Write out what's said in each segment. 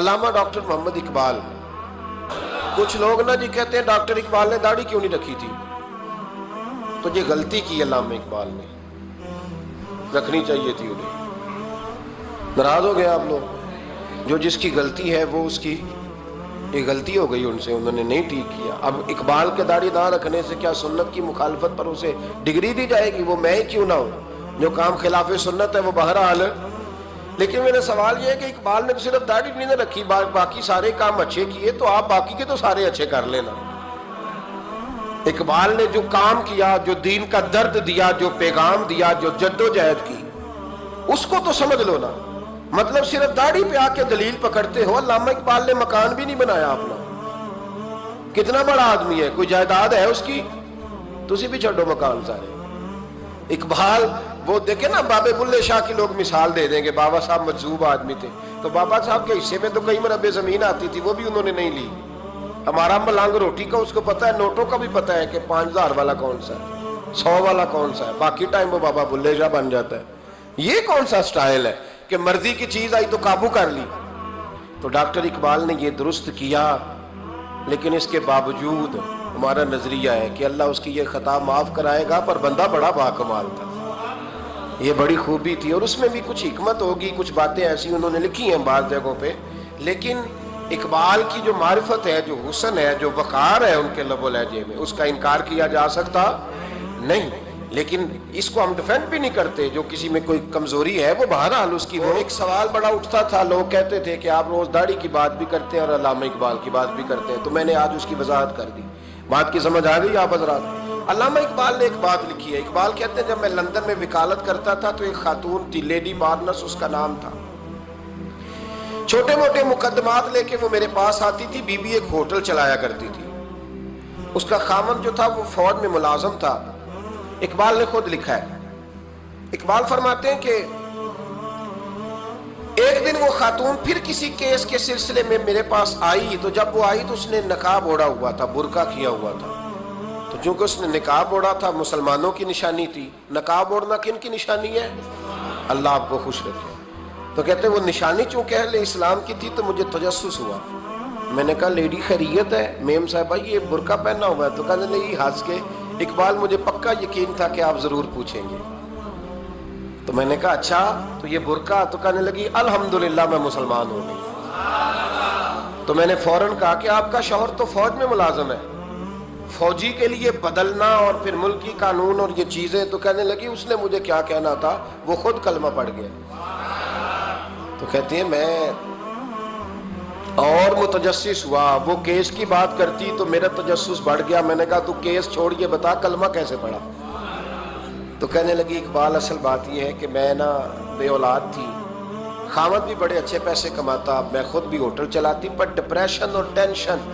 علامہ doctor محمد اقبال. کچھ لوگ نا جی کہتے ہیں ڈاکٹر اقبال نے داڑھی کیوں نہیں رکھی تھی. تو یہ غلطی کی علامہ اقبال نے, رکھنی چاہیے تھی انہیں. ناراض ہو گئے آپ لوگ. جو جس کی غلطی ہے وہ اس کی یہ غلطی ہو گئی ان سے, انہوں نے نہیں ٹھیک کیا. اب اقبال کے داڑھی نہ رکھنے سے کیا سنت کی مخالفت پر اسے ڈگری دی جائے گی؟ وہ میں ہی کیوں نہ ہوں, جو کام خلاف سنت ہے وہ بہرحال. لیکن میرا سوال یہ ہے کہ اقبال نے تو صرف داڑھی نہیں رکھی, باقی سارے کام اچھے کیے, تو آپ باقی کے تو سارے اچھے کر لینا. اقبال نے جو کام کیا, جو دین کا درد دیا, جو پیغام دیا, جو جد و جہد کی, اس کو تو سمجھ لو نا. مطلب صرف داڑھی پہ آ کے دلیل پکڑتے ہو. علامہ اقبال نے مکان بھی نہیں بنایا اپنا. کتنا بڑا آدمی ہے, کوئی جائیداد ہے اس کی؟ تسی بھی چھوڑو مکان سارے. اقبال وہ دیکھیں نا, بابے بلے شاہ کی لوگ مثال دے دیں گے, بابا صاحب مجذوب آدمی تھے, تو بابا صاحب کے حصے میں تو کئی مربع زمین آتی تھی, وہ بھی انہوں نے نہیں لی. ہمارا ملانگ روٹی کا اس کو پتہ ہے, نوٹوں کا بھی پتہ ہے کہ 5000 والا کون سا ہے, 100 والا کون سا ہے. باقی ٹائم وہ بابا بلے شاہ بن جاتا ہے. یہ کون سا سٹائل ہے کہ مرضی کی چیز آئی تو قابو کر لی؟ تو ڈاکٹر اقبال نے یہ درست کیا, لیکن اس کے باوجود ہمارا نظریہ ہے کہ اللہ اس کی یہ خطا معاف کرائے گا, پر بندہ بڑا باکمال تھا. یہ بڑی خوبی تھی, اور اس میں بھی کچھ حکمت ہوگی, کچھ باتیں ایسی انہوں نے لکھی ہیں بعض جگہوں پہ. لیکن اقبال کی جو معرفت ہے, جو حسن ہے, جو وقار ہے ان کے لب و لہجے میں, اس کا انکار کیا جا سکتا نہیں. لیکن اس کو ہم ڈیفینڈ بھی نہیں کرتے. جو کسی میں کوئی کمزوری ہے وہ بہرحال اس کی. وہ ایک سوال بڑا اٹھتا تھا, لوگ کہتے تھے کہ آپ روز داڑھی کی بات بھی کرتے ہیں اور علامہ اقبال کی بات بھی کرتے ہیں. تو میں نے آج اس کی وضاحت کر دی. بات کی سمجھ آ گئی آپ حضرات؟ علامہ اقبال نے ایک بات لکھی ہے. اقبال کہتے ہیں جب میں لندن میں وکالت کرتا تھا تو ایک خاتون تھی, لیڈی بارنس اس کا نام تھا. چھوٹے موٹے مقدمات لے کے وہ میرے پاس آتی تھی. بی بی ایک ہوٹل چلایا کرتی تھی. اس کا خامن جو تھا وہ فوج میں ملازم تھا. اقبال نے خود لکھا ہے, اقبال فرماتے ہیں کہ ایک دن وہ خاتون پھر کسی کیس کے سلسلے میں میرے پاس آئی. تو جب وہ آئی تو اس نے نقاب اوڑھا ہوا تھا, برقع کیا ہوا تھا. تو چونکہ اس نے نقاب اوڑھا تھا, مسلمانوں کی نشانی تھی. نقاب اوڑھنا کن کی نشانی ہے؟ اللہ آپ کو خوش رکھے. تو کہتے ہیں وہ نشانی چونکہ اہل اسلام کی تھی تو مجھے تجسس ہوا. میں نے کہا لیڈی خیریت ہے میم صاحبہ, یہ برقع پہنا ہوا ہے؟ تو کہنے لگی ہنس کے, اقبال مجھے پکا یقین تھا کہ آپ ضرور پوچھیں گے. تو میں نے کہا اچھا تو یہ برقع؟ تو کہنے لگی الحمدللہ میں مسلمان ہو گئی. تو میں نے فوراً کہا کہ آپ کا شوہر تو فوج میں ملازم ہے, فوجی کے لیے بدلنا اور پھر ملکی قانون اور یہ چیزیں. تو کہنے لگی اس نے مجھے کیا کہنا تھا, وہ خود کلمہ پڑھ گیا. تو کہتی ہیں میں اور متجسس ہوا. وہ کیس کی بات کرتی تو میرا تجسس بڑھ گیا. میں نے کہا تو کیس چھوڑ کے بتا کلمہ کیسے پڑھا؟ تو کہنے لگی اقبال اصل بات یہ ہے کہ میں نا بے اولاد تھی, خامد بھی بڑے اچھے پیسے کماتا, میں خود بھی ہوٹل چلاتی, پر ڈپریشن اور ٹینشن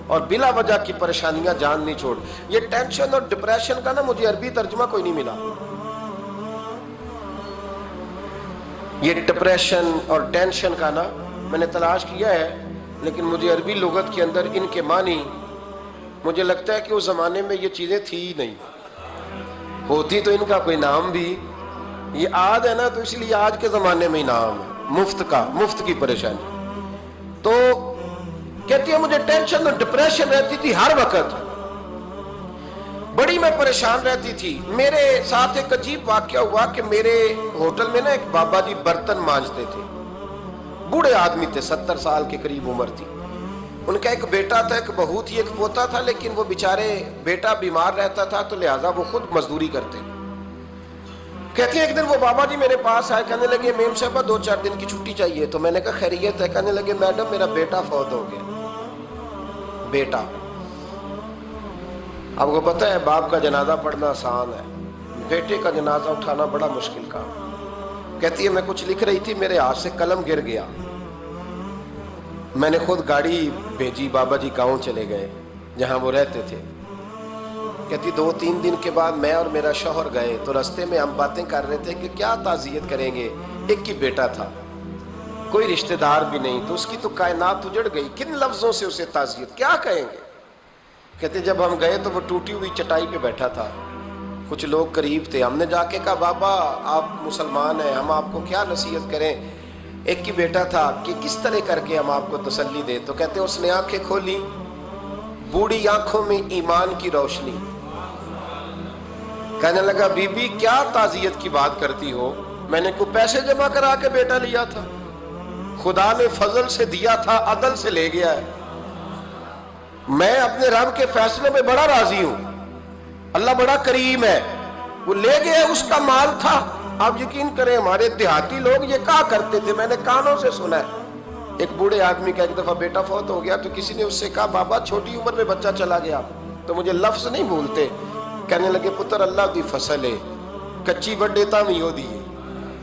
اور بلا وجہ کی پریشانیاں جان نہیں چھوڑ. یہ ٹینشن اور ڈپریشن کا نا مجھے عربی ترجمہ کوئی نہیں ملا. یہ ڈپریشن اور ٹینشن کا نا میں نے تلاش کیا ہے, لیکن مجھے عربی لغت کے اندر ان کے معنی مجھے لگتا ہے کہ اس زمانے میں یہ چیزیں تھی ہی نہیں. ہوتی تو ان کا کوئی نام بھی, یہ آج ہے نا تو اس لیے آج کے زمانے میں ہی نام ہے, مفت کا, مفت کی پریشانی. تو کہتی ہے مجھے ٹینشن اور ڈپریشن رہتی تھی ہر وقت, بڑی میں پریشان رہتی تھی. میرے ساتھ ایک عجیب واقعہ ہوا کہ میرے ہوٹل میں نا ایک بابا جی برتن مانجتے تھے, بوڑھے آدمی تھے, 70 سال کے قریب عمر تھی. ان کا ایک بیٹا تھا, ایک بہو تھی, ایک پوتا تھا, لیکن وہ بیچارے بیٹا بیمار رہتا تھا تو لہٰذا وہ خود مزدوری کرتے. کہتی ہیں ایک دن وہ بابا جی میرے پاس آئے, کہنے لگے میم صاحبہ 2-4 دن کی چھٹی چاہیے. تو میں نے کہا خیریت ہے؟ کہنے لگے میڈم میرا بیٹا فوت ہو گیا. بیٹا, آپ کو پتہ ہے باپ کا جنازہ پڑھنا آسان ہے, بیٹے کا جنازہ اٹھانا بڑا مشکل کام. کہتی ہے میں کچھ لکھ رہی تھی, میرے ہاتھ سے قلم گر گیا. میں نے خود گاڑی بھیجی, بابا جی گاؤں چلے گئے جہاں وہ رہتے تھے. کہتی 2-3 دن کے بعد میں اور میرا شوہر گئے تو رستے میں ہم باتیں کر رہے تھے کہ کیا تعزیت کریں گے. ایک ہی بیٹا تھا, کوئی رشتہ دار بھی نہیں, تو اس کی تو کائنات اجڑ گئی, کن لفظوں سے اسے تعزیت کیا کہیں گے. کہتے جب ہم گئے تو وہ ٹوٹی ہوئی چٹائی پہ بیٹھا تھا, کچھ لوگ قریب تھے. ہم نے جا کے کہا بابا آپ مسلمان ہیں, ہم آپ کو کیا نصیحت کریں. ایک کی بیٹا تھا کہ کس طرح کر کے ہم آپ کو تسلی دیں، تو کہتے ہیں اس نے آنکھیں کھولی، بوڑھی آنکھوں میں ایمان کی روشنی، کہنے لگا بی بی کیا تعزیت کی بات کرتی ہو، میں نے کوئی پیسے جمع کرا کے بیٹا لیا تھا، خدا نے فضل سے دیا تھا، عدل سے لے گیا ہے، میں اپنے رب کے فیصلے میں بڑا راضی ہوں، اللہ بڑا کریم ہے، وہ لے گیا، اس کا مال تھا۔ آپ یقین کریں ہمارے دیہاتی لوگ یہ کہا کرتے تھے، میں نے کانوں سے سنا ہے، ایک بوڑھے آدمی کا ایک دفعہ بیٹا فوت ہو گیا تو کسی نے اس سے کہا بابا چھوٹی عمر میں بچہ چلا گیا تو مجھے لفظ نہیں بھولتے، کہنے لگے پتر اللہ دی فصل ہے، کچی بڑے تامی ہو دی،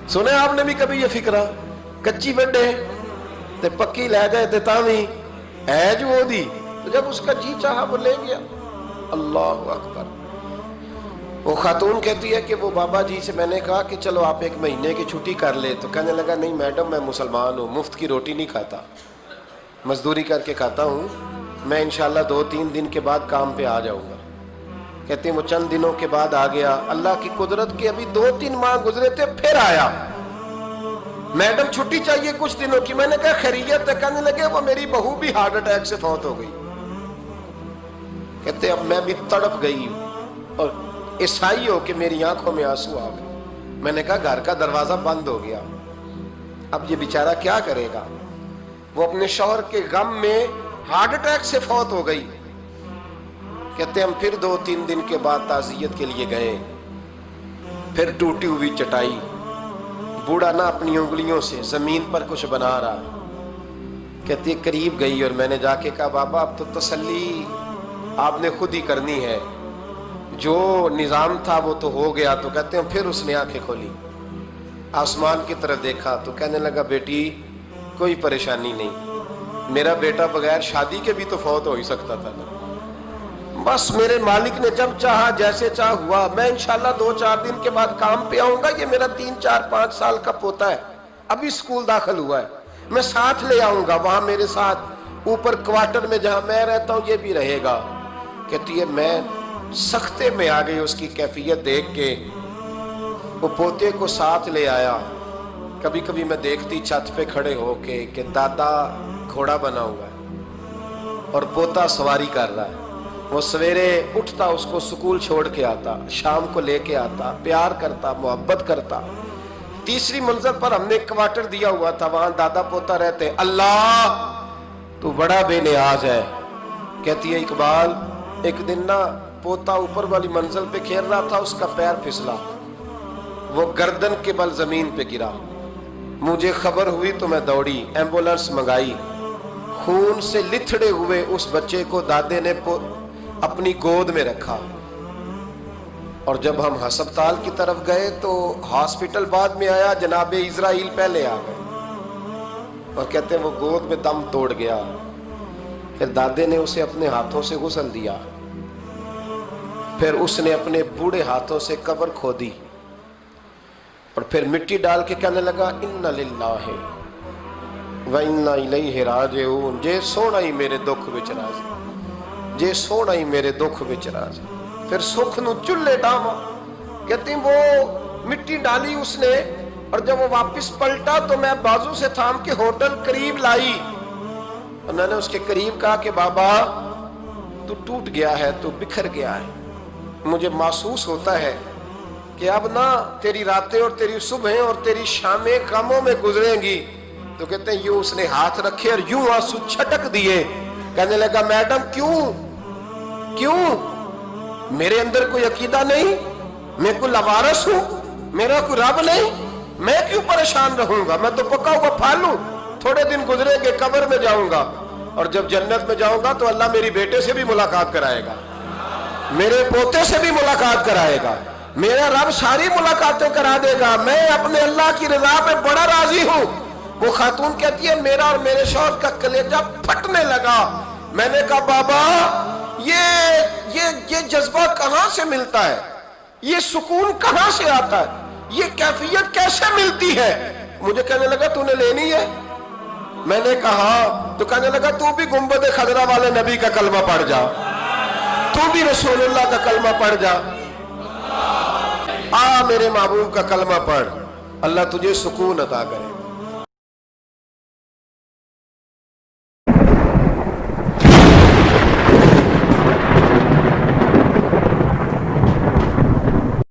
سنے آپ نے بھی کبھی یہ فکرہ، کچی بڑے تے پکی لے جائے تے تامی ہے جو ہو دی، تو جب اس کا جی چاہا وہ لے گیا۔ اللہ اکبر۔ وہ خاتون کہتی ہے کہ وہ بابا جی سے میں نے کہا کہ چلو آپ ایک مہینے کی چھٹی کر لے، تو کہنے لگا نہیں میڈم میں مسلمان ہوں، مفت کی روٹی نہیں کھاتا، مزدوری کر کے کھاتا ہوں، میں انشاءاللہ 2-3 دن کے بعد کام پہ آ جاؤں گا۔ کہتے ہیں وہ چند دنوں کے بعد آ گیا، اللہ کی قدرت کے ابھی 2-3 ماہ گزرے تھے پھر آیا، میڈم چھٹی چاہیے کچھ دنوں کی، میں نے کہا خیریت ہے، کہنے لگے وہ میری بہو بھی ہارٹ اٹیک سے فوت ہو گئی۔ کہتے اب میں بھی تڑپ گئی اور عیسائی ہو کہ میری آنکھوں میں آنسو آ گئے، میں نے کہا گھر کا دروازہ بند ہو گیا، اب یہ بیچارہ کیا کرے گا، وہ اپنے شوہر کے غم میں ہارٹ اٹیک سے فوت ہو گئی۔ کہتے ہم پھر 2-3 دن کے بعد تعزیت کے لیے گئے، پھر ٹوٹی ہوئی چٹائی، بوڑھا نہ اپنی انگلیوں سے زمین پر کچھ بنا رہا، کہتی قریب گئی اور میں نے جا کے کہا بابا اب تو تسلی آپ نے خود ہی کرنی ہے، جو نظام تھا وہ تو ہو گیا۔ تو کہتے ہیں پھر اس نے آنکھیں کھولی، آسمان کی طرف دیکھا تو کہنے لگا بیٹی کوئی پریشانی نہیں، میرا بیٹا بغیر شادی کے بھی تو فوت ہو ہی سکتا تھا نا، بس میرے مالک نے جب چاہا جیسے چاہ ہوا، میں انشاءاللہ 2-4 دن کے بعد کام پہ آؤں گا، یہ میرا 3-4-5 سال کا پوتا ہے، ابھی سکول داخل ہوا ہے، میں ساتھ لے آؤں گا، وہاں میرے ساتھ اوپر کوارٹر میں جہاں میں رہتا ہوں یہ بھی رہے گا۔ کہتی ہے میں سختے میں آ گئی اس کی کیفیت دیکھ کے، وہ پوتے کو ساتھ لے آیا، کبھی کبھی میں دیکھتی چھت پہ کھڑے ہو کے کہ دادا گھوڑا بنا ہوا ہے اور پوتا سواری کر رہا ہے، وہ سویرے اٹھتا اس کو سکول چھوڑ کے آتا، شام کو لے کے آتا، پیار کرتا، محبت کرتا۔ تیسری منزل پر ہم نے کوارٹر دیا ہوا تھا، وہاں دادا پوتا رہتے، اللہ تو بڑا بے نیاز ہے۔ کہتی ہے اقبال ایک دن نا پوتا اوپر والی منزل پہ کھیل رہا تھا، اس کا پیر پھسلا، وہ گردن کے بل زمین پہ گرا، مجھے خبر ہوئی تو میں دوڑی، ایمبولنس منگائی، خون سے لتھڑے ہوئے اس بچے کو دادے نے اپنی گود میں رکھا، اور جب ہم ہسپتال کی طرف گئے تو ہاسپٹل بعد میں آیا، جناب اسرائیل پہلے آ گئے، اور کہتے ہیں وہ گود میں دم توڑ گیا، پھر دادے نے اسے اپنے ہاتھوں سے غسل دیا، پھر اس نے اپنے بوڑھے ہاتھوں سے قبر کھودی اور پھر مٹی ڈال کے کہنے لگا اِنَّ لِلَّهِ وَإِنَّا إِلَيْهِ رَاجِعُونَ، جے سونا ہی میرے دکھ وچ راضی، جے سونا ہی میرے دکھ وچ راضی، پھر سکھ نو چلے ڈاما۔ کہتی وہ مٹی ڈالی اس نے، اور جب وہ واپس پلٹا تو میں بازو سے تھام کے ہوٹل قریب لائی، اور میں نے اس کے قریب کہا کہ بابا تو ٹوٹ گیا ہے، تو بکھر گیا ہے، مجھے محسوس ہوتا ہے کہ اب نہ تیری راتیں اور تیری صبحیں اور تیری شامیں غموں میں گزریں گی۔ تو کہتے ہیں یوں اس نے ہاتھ رکھے اور یوں آنسو چھٹک دیے، کہنے لگا میڈم کیوں میرے اندر کوئی عقیدہ نہیں، میں کوئی لوارث ہوں، میرا کوئی رب نہیں، میں کیوں پریشان رہوں گا، میں تو پکا ہوا پھل ہوں، تھوڑے دن گزرے گے قبر میں جاؤں گا، اور جب جنت میں جاؤں گا تو اللہ میری بیٹے سے بھی ملاقات کرائے گا، میرے پوتے سے بھی ملاقات کرائے گا، میرا رب ساری ملاقاتیں کرا دے گا، میں اپنے اللہ کی رضا پہ بڑا راضی ہوں۔ وہ خاتون کہتی ہے میرا اور میرے شوہر کا کلیجہ پھٹنے لگا، میں نے کہا بابا یہ جذبہ کہاں سے ملتا ہے، یہ سکون کہاں سے آتا ہے، یہ کیفیت کیسے ملتی ہے؟ مجھے کہنے لگا تو نے لینی ہے؟ میں نے کہا، تو کہنے لگا تو بھی گنبد خضرا والے نبی کا کلمہ پڑھ جا، تو بھی رسول اللہ کا کلمہ پڑھ جا، میرے محبوب کا کلمہ پڑھ، اللہ تجھے سکون عطا کرے۔